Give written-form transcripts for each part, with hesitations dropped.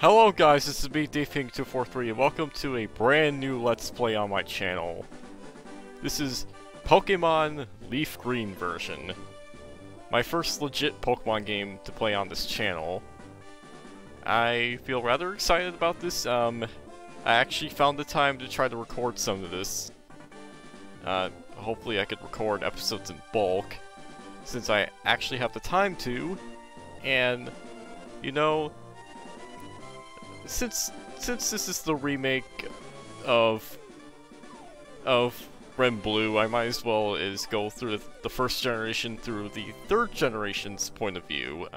Hello guys, this is me, DPing243, and welcome to a brand new Let's Play on my channel. This is Pokemon Leaf Green version. My first legit Pokemon game to play on this channel. I feel rather excited about this. I actually found the time to try to record some of this. Hopefully I could record episodes in bulk, since I actually have the time to, and, you know, since this is the remake of Red and Blue, I might as well go through the first generation through the third generation's point of view.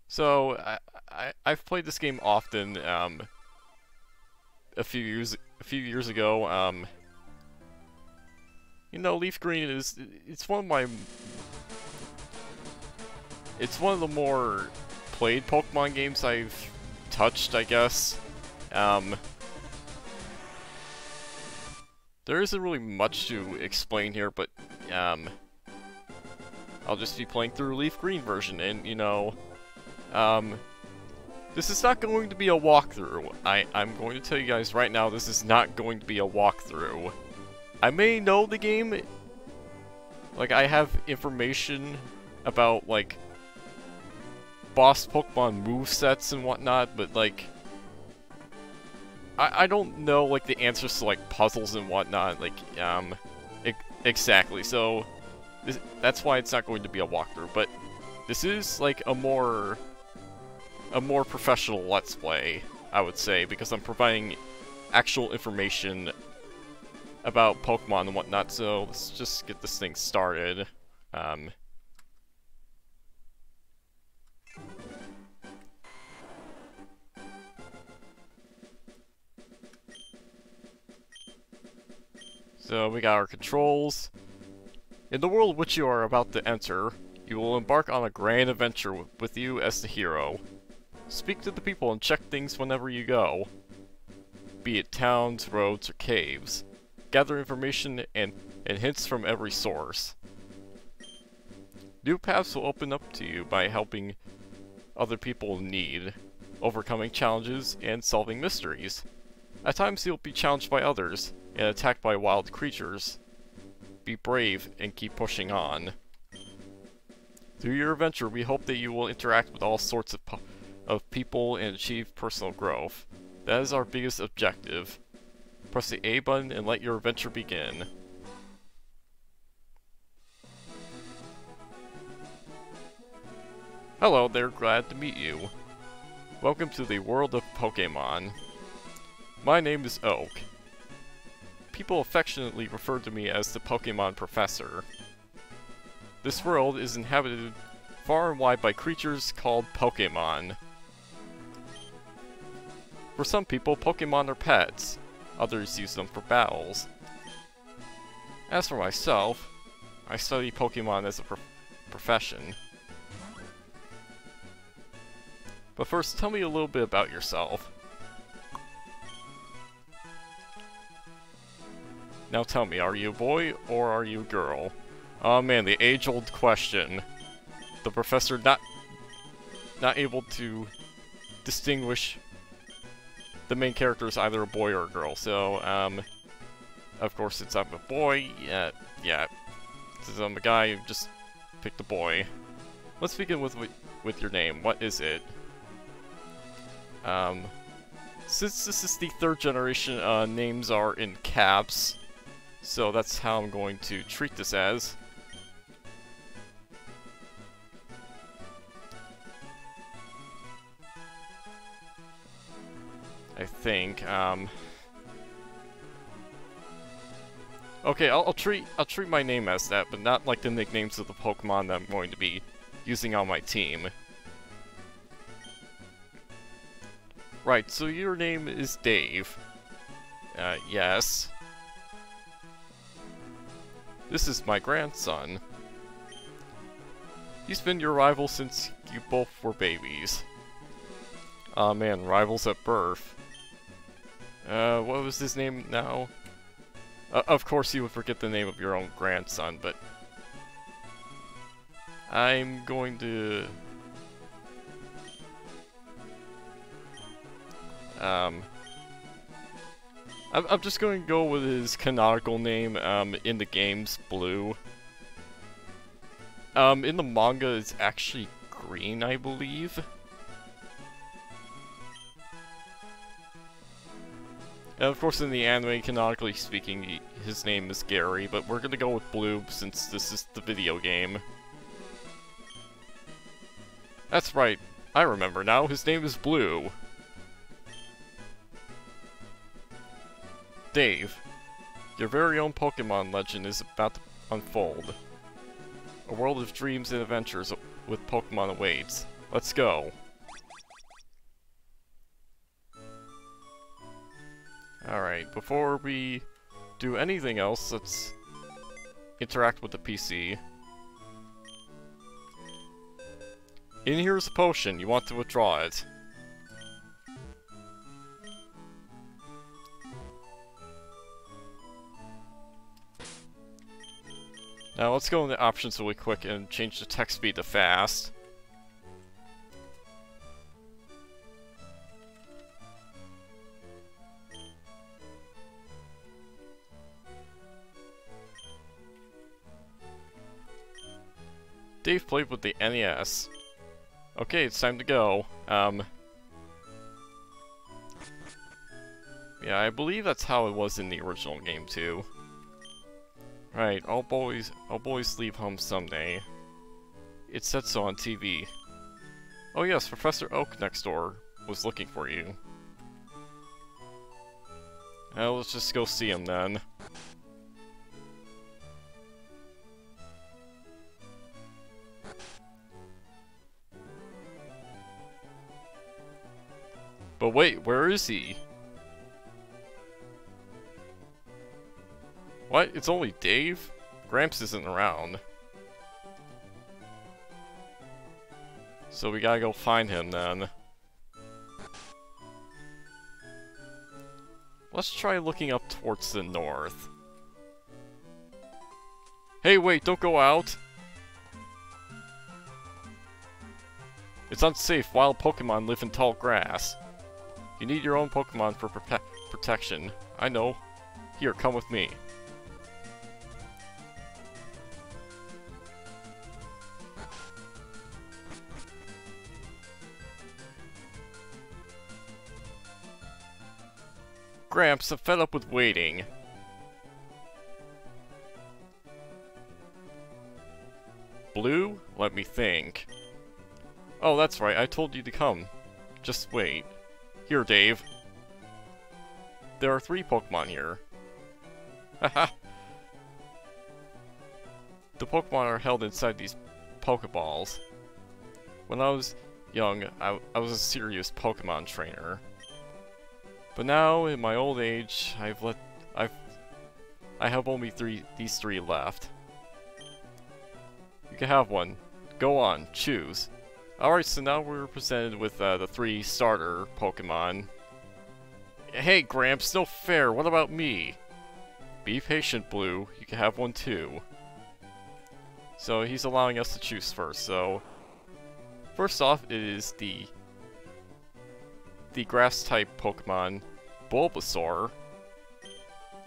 So I've played this game often. A few years ago. You know, Leaf Green it's one of the more played Pokemon games I've touched, I guess. There isn't really much to explain here, but I'll just be playing through Leaf Green version, and you know, this is not going to be a walkthrough. I'm going to tell you guys right now, this is not going to be a walkthrough. I may know the game, like I have information about like boss Pokemon movesets and whatnot, but like I don't know like the answers to like puzzles and whatnot, like exactly. So that's why it's not going to be a walkthrough, but this is like a more professional Let's Play, I would say, because I'm providing actual information about Pokemon and whatnot. So let's just get this thing started. So we got our controls. In the world which you are about to enter, you will embark on a grand adventure with you as the hero. Speak to the people and check things whenever you go, be it towns, roads, or caves. Gather information and hints from every source. New paths will open up to you by helping other people in need, overcoming challenges, and solving mysteries. At times you'll be challenged by others, and attacked by wild creatures. Be brave and keep pushing on. Through your adventure, we hope that you will interact with all sorts of people and achieve personal growth. That is our biggest objective. Press the A button and let your adventure begin. Hello there, glad to meet you. Welcome to the world of Pokémon. My name is Oak. People affectionately refer to me as the Pokémon Professor. This world is inhabited far and wide by creatures called Pokémon. For some people, Pokémon are pets. Others use them for battles. As for myself, I study Pokémon as a profession. But first, tell me a little bit about yourself. Now tell me, are you a boy or are you a girl? Oh man, the age-old question. The professor not able to distinguish the main character is either a boy or a girl. So, of course, since I'm a boy, yeah. Since I'm a guy, just pick the boy. Let's begin with your name. What is it? Since this is the third generation, names are in caps. So that's how I'm going to treat this as. I think, okay, I'll treat my name as that, but not like the nicknames of the Pokemon that I'm going to be using on my team. Right, so your name is Dave. Yes. This is my grandson. He's been your rival since you both were babies. Aw man, rivals at birth. What was his name now? Of course you would forget the name of your own grandson, but I'm going to I'm just going to go with his canonical name, in the games, Blue. In the manga, it's actually green, I believe. And of course, in the anime, canonically speaking, his name is Gary, but we're gonna go with Blue since this is the video game. That's right, I remember now, his name is Blue. Dave, your very own Pokémon legend is about to unfold. A world of dreams and adventures with Pokémon awaits. Let's go. Alright, before we do anything else, let's interact with the PC. In here's a potion, you want to withdraw it. Now let's go into options really quick and change the text speed to fast. Dave played with the NES. Okay, it's time to go. Yeah, I believe that's how it was in the original game too. Right, all boys leave home someday. It said so on TV. Oh yes, Professor Oak next door was looking for you. Well, let's just go see him then. But wait, where is he? What? It's only Dave? Gramps isn't around. So we gotta go find him then. Let's try looking up towards the north. Hey, wait, don't go out! It's unsafe. Wild Pokémon live in tall grass. You need your own Pokémon for protection. I know. Here, come with me. Gramps, I'm fed up with waiting. Blue? Let me think. Oh, that's right, I told you to come. Just wait. Here, Dave. There are 3 Pokemon here. Haha! The Pokemon are held inside these Pokeballs. When I was young, I was a serious Pokemon trainer. But now, in my old age, I have only these 3 left. You can have one. Go on, choose. Alright, so now we're presented with the 3 starter Pokemon. Hey, Gramps, no fair, what about me? Be patient, Blue, you can have one too. So he's allowing us to choose first, so... First off is the grass-type Pokemon, Bulbasaur.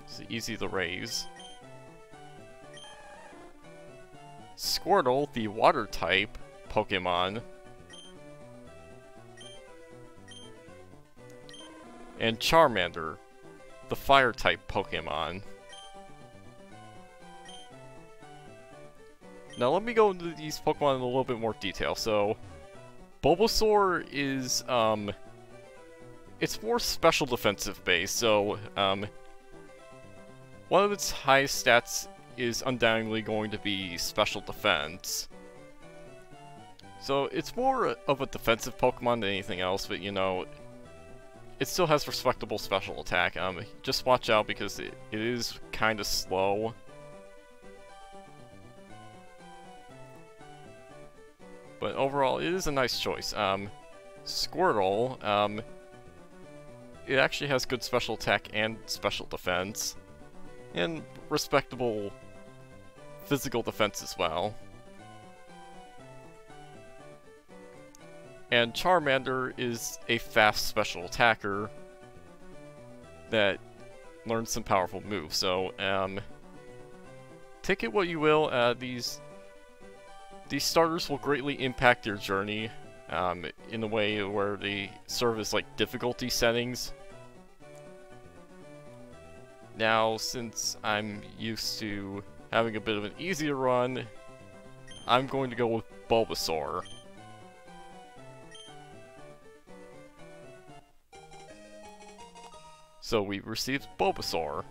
It's easy to raise. Squirtle, the water-type Pokemon. And Charmander, the fire-type Pokemon. Now let me go into these Pokemon in a little bit more detail. So, Bulbasaur is, it's more special defensive based, so, one of its highest stats is undoubtedly going to be special defense. So it's more of a defensive Pokemon than anything else, but you know, it still has respectable special attack. Just watch out because it is kind of slow. But overall, it is a nice choice. Squirtle, it actually has good special attack and special defense. And respectable physical defense as well. And Charmander is a fast special attacker that learns some powerful moves. So, take it what you will. These starters will greatly impact your journey in a way where they serve as like difficulty settings. Now, since I'm used to having a bit of an easier run, I'm going to go with Bulbasaur. So we received Bulbasaur.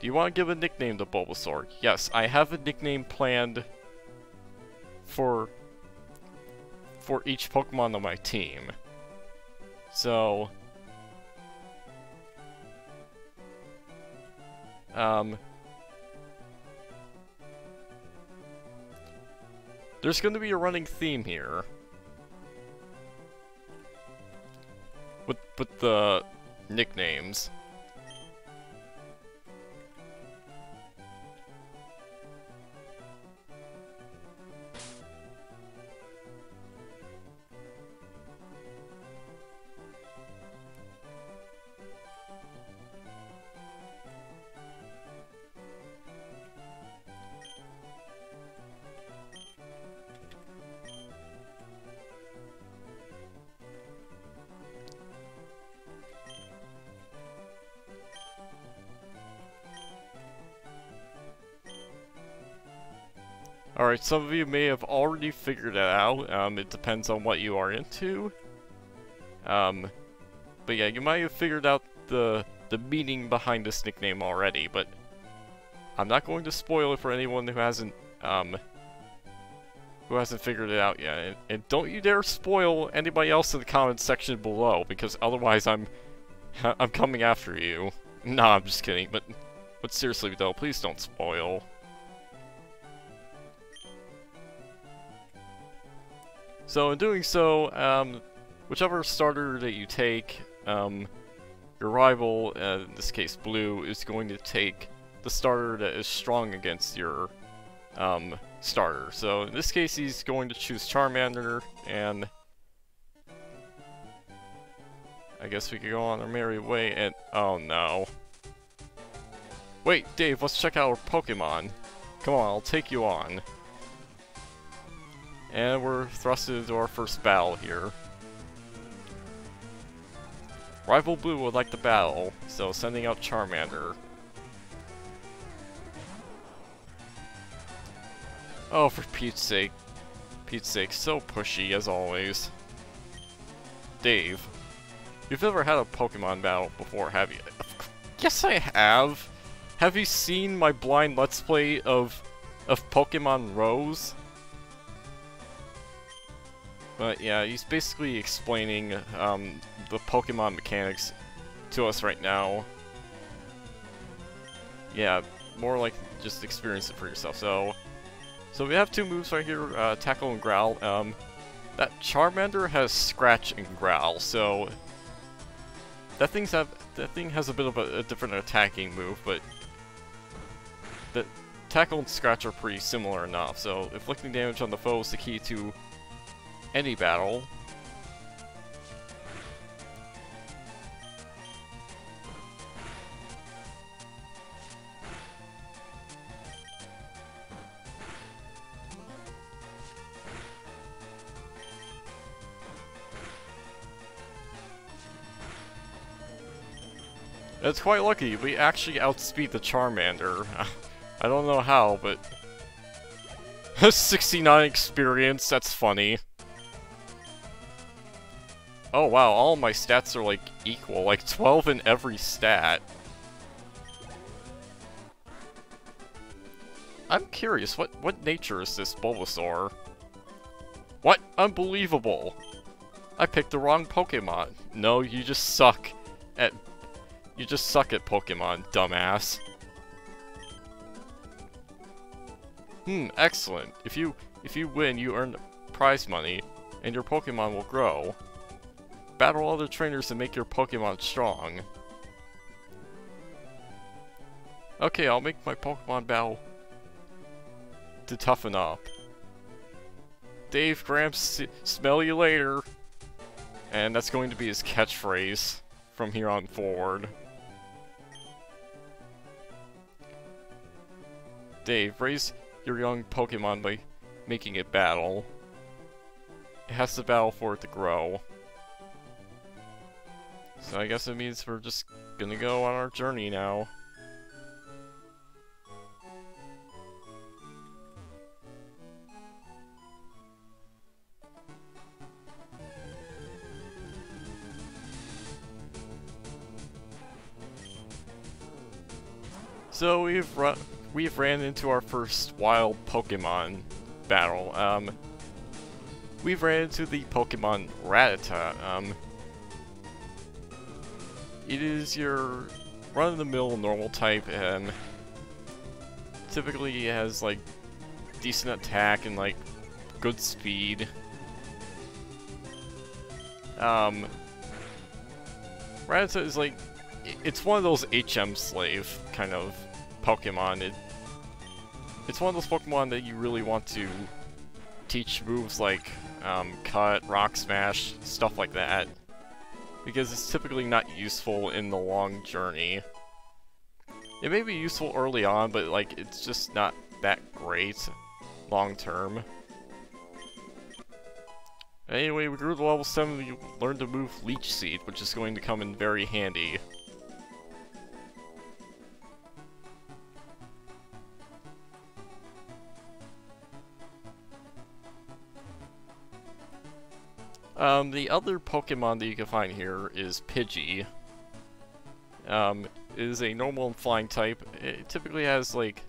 Do you want to give a nickname to Bulbasaur? Yes, I have a nickname planned for each Pokemon on my team. So, there's going to be a running theme here with the nicknames. Alright, some of you may have already figured it out. It depends on what you are into. But yeah, you might have figured out the meaning behind this nickname already, but I'm not going to spoil it for anyone who hasn't figured it out yet. And don't you dare spoil anybody else in the comments section below, because otherwise I'm coming after you. Nah, I'm just kidding, but seriously though, please don't spoil. So in doing so, whichever starter that you take, your rival, in this case Blue, is going to take the starter that is strong against your starter. So in this case he's going to choose Charmander, and I guess we could go on our merry way and... oh no. Wait, Dave, let's check out our Pokemon. Come on, I'll take you on. And we're thrusted into our first battle here. Rival Blue would like the battle, so sending out Charmander. Oh, for Pete's sake. Pete's sake, so pushy as always. Dave, you've never had a Pokemon battle before, have you? Yes, I have! Have you seen my blind Let's Play of Pokemon Rose? But yeah, he's basically explaining the Pokemon mechanics to us right now. Yeah, more like just experience it for yourself. So we have two moves right here, Tackle and Growl. That Charmander has Scratch and Growl, so that thing has a bit of a different attacking move, but the Tackle and Scratch are pretty similar enough. So inflicting damage on the foe is the key to any battle. It's quite lucky, we actually outspeed the Charmander. I don't know how, but... 69 experience, that's funny. Oh wow, all my stats are like equal, like 12 in every stat. I'm curious, what nature is this Bulbasaur? What? Unbelievable! I picked the wrong Pokemon. No, you just suck at Pokemon, dumbass. Excellent. If you win, you earn prize money, and your Pokemon will grow. Battle other trainers and make your Pokemon strong. Okay, I'll make my Pokemon battle to toughen up. Dave Gramps, smell you later. And that's going to be his catchphrase from here on forward. Dave, raise your young Pokemon by making it battle. It has to battle for it to grow. So I guess it means we're just gonna go on our journey now. So we've ran into our first wild Pokemon battle. We've ran into the Pokemon Rattata. It is your run-of-the-mill normal type. Typically has like decent attack and like good speed. Rattata is like, it's one of those HM slave kind of Pokemon. It's one of those Pokemon that you really want to teach moves like Cut, Rock Smash, stuff like that, because it's typically not useful in the long journey. It may be useful early on, but like it's just not that great long term. Anyway, we grew to level 7, we learned to move Leech Seed, which is going to come in very handy. The other Pokemon that you can find here is Pidgey. It is a normal and flying type. It typically has, like,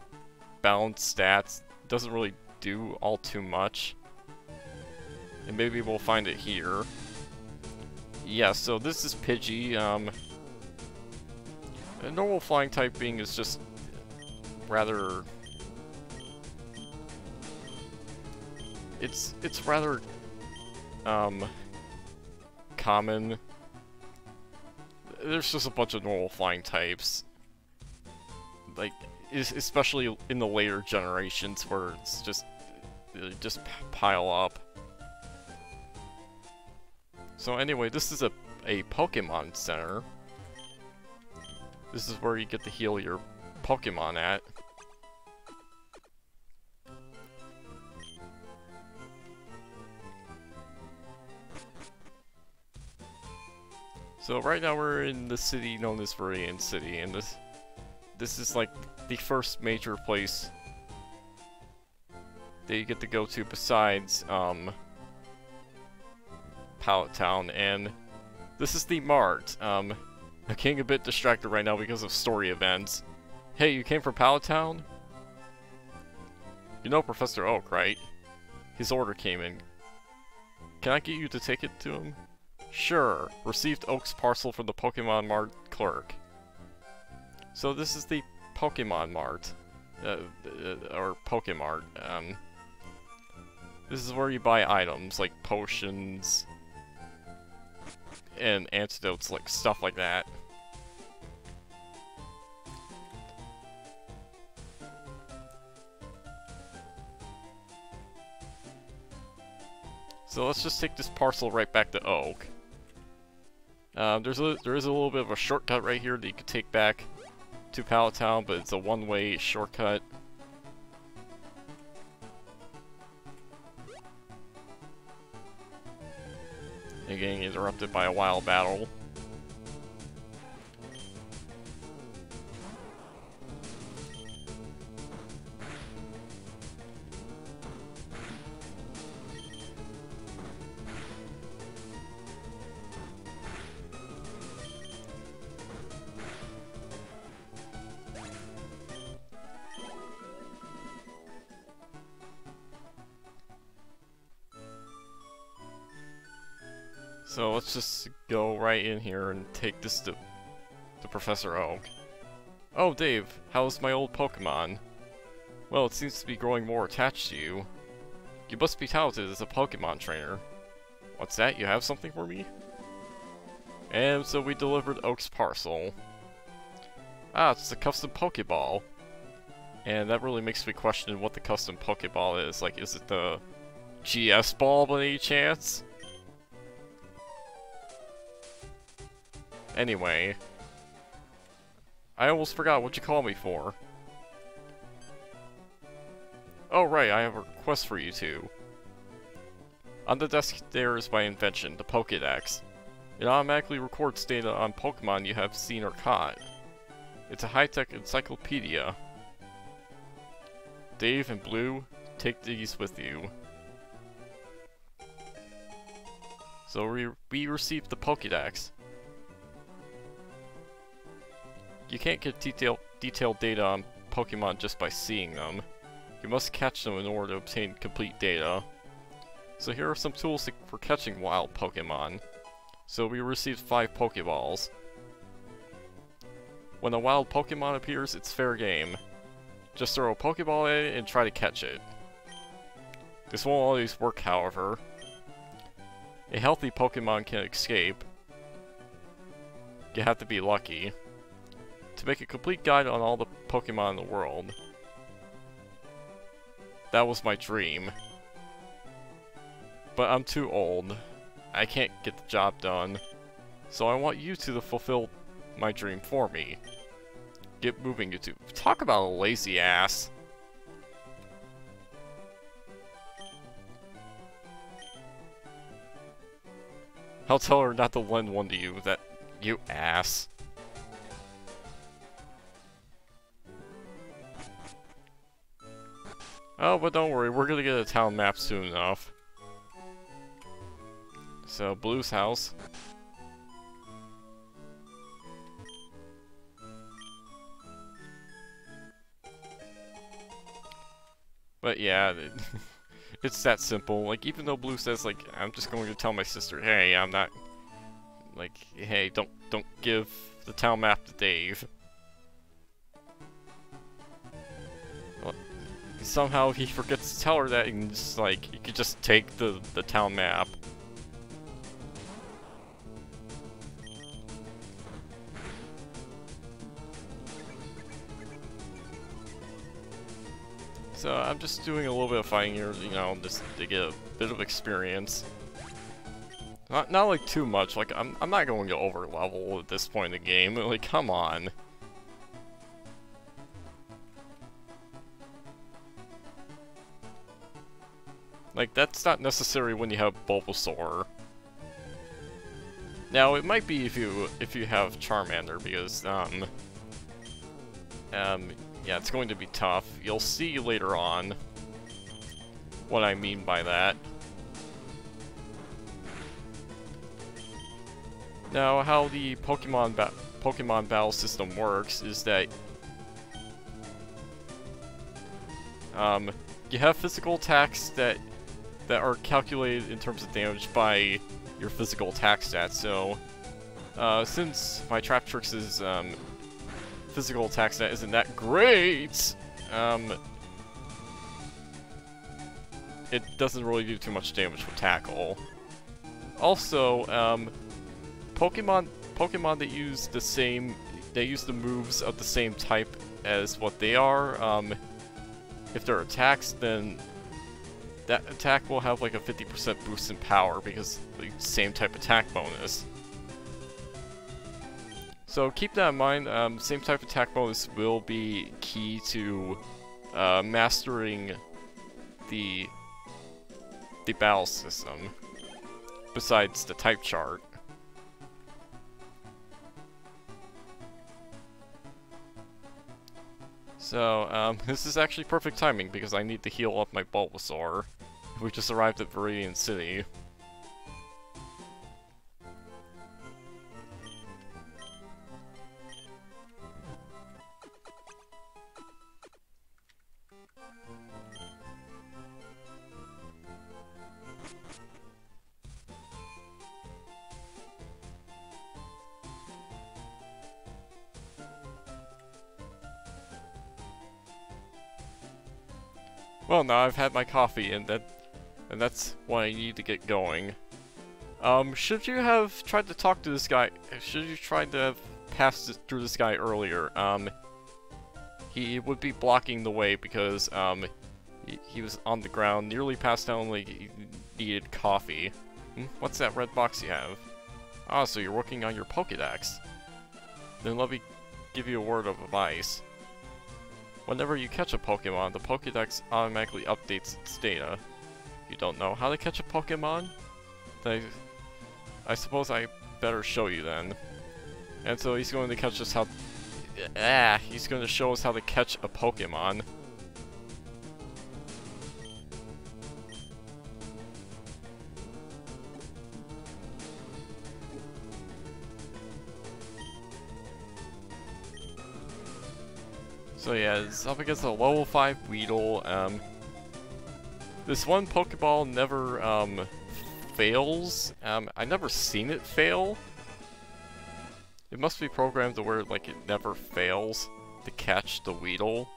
balanced stats. Doesn't really do all too much. And maybe we'll find it here. Yeah, so this is Pidgey. A normal flying type being is just rather... It's rather... common. There's just a bunch of normal flying types. Like, especially in the later generations where it's just pile up. So anyway, this is a Pokemon Center. This is where you get to heal your Pokemon at. So right now we're in the city known as Viridian City, and this is like the first major place that you get to go to besides Pallet Town, and this is the Mart. I'm getting a bit distracted right now because of story events. Hey, you came from Pallet Town? You know Professor Oak, right? His order came in. Can I get you to take it to him? Sure. Received Oak's parcel from the Pokemon Mart clerk. So this is the Pokemon Mart. Or Pokemart. This is where you buy items, like potions and antidotes, like stuff like that. So let's just take this parcel right back to Oak. There is a little bit of a shortcut right here that you could take back to Pallet Town, but it's a one-way shortcut. And getting interrupted by a wild battle. So let's just go right in here and take this to Professor Oak. Oh, Dave, how's my old Pokemon? Well, it seems to be growing more attached to you. You must be talented as a Pokemon trainer. What's that? You have something for me? And so we delivered Oak's parcel. Ah, it's a custom Pokeball. And that really makes me question what the custom Pokeball is. Like, is it the GS ball by any chance? Anyway, I almost forgot what you call me for. Oh right, I have a request for you two. On the desk there is my invention, the Pokédex. It automatically records data on Pokemon you have seen or caught. It's a high-tech encyclopedia. Dave and Blue, take these with you. So we received the Pokédex. You can't get detailed data on Pokemon just by seeing them. You must catch them in order to obtain complete data. So here are some tools for catching wild Pokemon. So we received 5 Pokeballs. When a wild Pokemon appears, it's fair game. Just throw a Pokeball at it and try to catch it. This won't always work, however. A healthy Pokemon can escape. You have to be lucky. To make a complete guide on all the Pokemon in the world. That was my dream. But I'm too old. I can't get the job done. So I want you two to fulfill my dream for me. Get moving, you two. Talk about a lazy ass. I'll tell her not to lend one to you, that you ass. Oh, but don't worry, we're gonna get a town map soon enough. So, Blue's house. But yeah, it's that simple. Like, even though Blue says, like, I'm just going to tell my sister, hey, I'm not... Like, hey, don't give the town map to Dave. Well, somehow he forgets to tell her that, and just, like, you could just take the town map. So I'm just doing a little bit of fighting here, you know, just to get a bit of experience. Not like too much. Like I'm not going to over level at this point in the game. Like come on. Like that's not necessary when you have Bulbasaur. Now it might be if you have Charmander because yeah, it's going to be tough. You'll see later on what I mean by that. Now, how the Pokemon battle system works is that you have physical attacks that are calculated in terms of damage by your physical attack stats. So, since my Traptrix's physical attack stat isn't that great, it doesn't really do too much damage with Tackle. Also, Pokemon that use the moves of the same type as what they are, if they're attacks, then that attack will have like a 50% boost in power because the same type attack bonus. So keep that in mind, same type attack bonus will be key to mastering the battle system, besides the type chart. So, this is actually perfect timing because I need to heal up my Bulbasaur. We just arrived at Viridian City. Well, now I've had my coffee, and that's what I need to get going. Should you have tried to talk to this guy? Should you try to have passed through this guy earlier? He would be blocking the way because he was on the ground, nearly passed out, like he needed coffee. What's that red box you have? Ah, so you're working on your Pokédex. Then let me give you a word of advice. Whenever you catch a Pokemon, the Pokédex automatically updates its data. You don't know how to catch a Pokemon? Then I suppose I better show you then. And so he's going to catch us how... he's going to show us how to catch a Pokemon. So yeah, it's up against a level 5 Weedle. This one Pokeball never fails. I never seen it fail. It must be programmed to where like it never fails to catch the Weedle.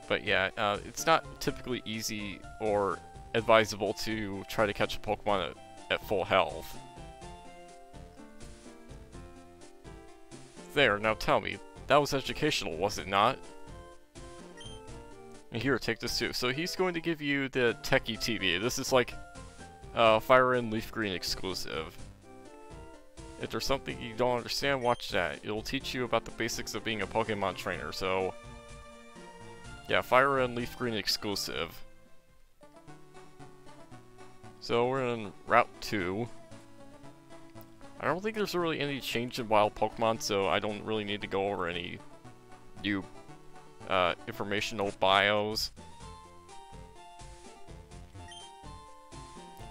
But yeah, it's not typically easy or advisable to try to catch a Pokemon at full health. There, now tell me, that was educational, was it not? And here, take this too. So he's going to give you the Techie TV. This is like Fire and Leaf Green exclusive. If there's something you don't understand, watch that. It'll teach you about the basics of being a Pokemon trainer, so... yeah, Fire and Leaf Green exclusive. So we're in Route 2. I don't think there's really any change in wild Pokemon, so I don't really need to go over any new informational bios.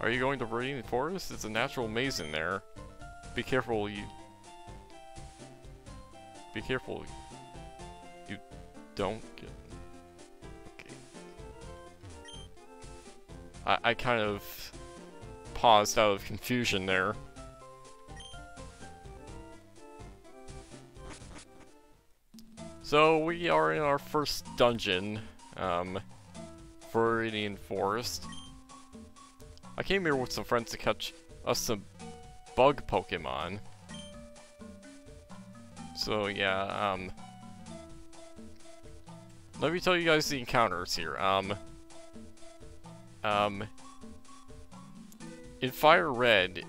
Are you going to Viridian Forest? It's a natural maze in there. Be careful, you don't get... okay. I kind of paused out of confusion there. So we are in our first dungeon, Viridian Forest. I came here with some friends to catch us some bug Pokemon. So yeah, let me tell you guys the encounters here. In Fire Red,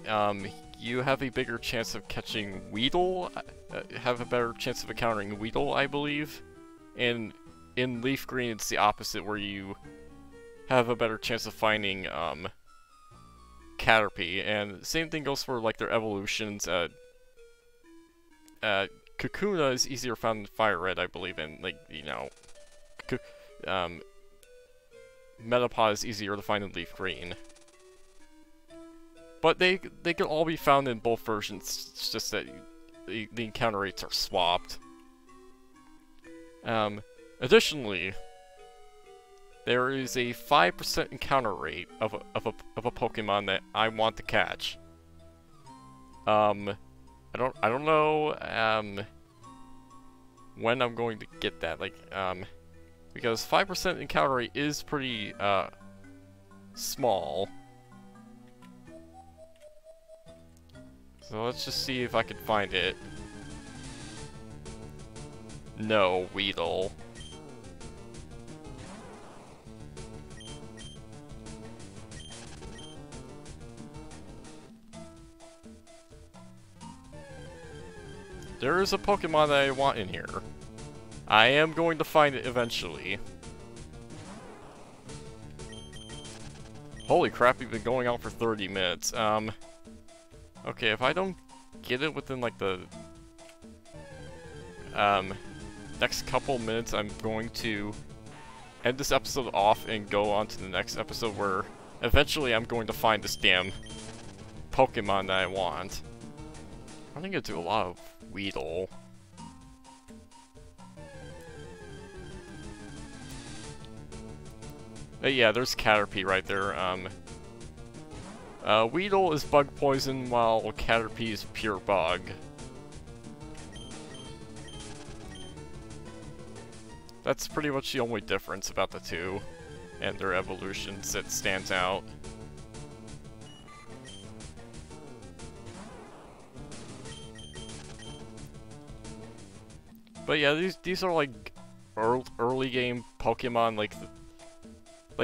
you have a bigger chance of catching Weedle, have a better chance of encountering Weedle, I believe. And in Leaf Green, it's the opposite, where you have a better chance of finding, Caterpie. And the same thing goes for, like, their evolutions. Kakuna is easier found in Fire Red, I believe, and, like, you know, Metapod is easier to find in Leaf Green. But they can all be found in both versions, it's just that the encounter rates are swapped. Additionally, there is a 5% encounter rate of a Pokemon that I want to catch. I don't know when I'm going to get that, like, because 5% encounter rate is pretty small. So let's just see if I can find it. No, Weedle. There is a Pokemon that I want in here. I am going to find it eventually. Holy crap, we've been going on for 30 minutes. Okay, if I don't get it within, like, the next couple minutes, I'm going to end this episode off and go on to the next episode where eventually I'm going to find this damn Pokemon that I want. I'm gonna do a lot of Weedle. But yeah, there's Caterpie right there. Weedle is bug poison, while Caterpie is pure bug. That's pretty much the only difference about the two, and their evolutions that stands out. But yeah, these are like early game Pokemon, like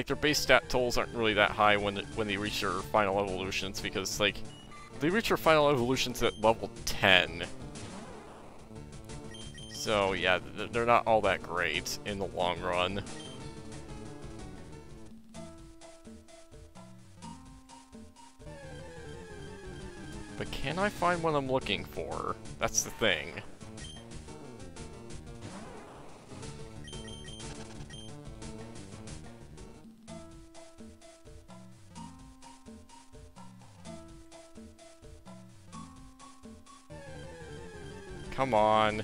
their base stat totals aren't really that high when they reach their final evolutions, because like they reach their final evolutions at level 10. So yeah, they're not all that great in the long run. But can I find what I'm looking for? That's the thing. Come on.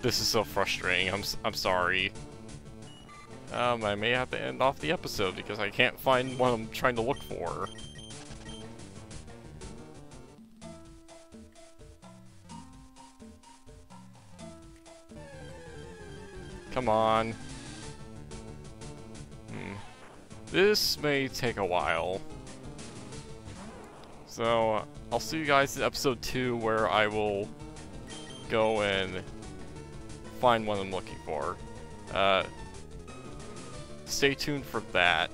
This is so frustrating. I'm sorry. I may have to end off the episode because I can't find what I'm trying to look for. Come on. This may take a while. So, I'll see you guys in episode 2 where I will go and find what I'm looking for. Stay tuned for that.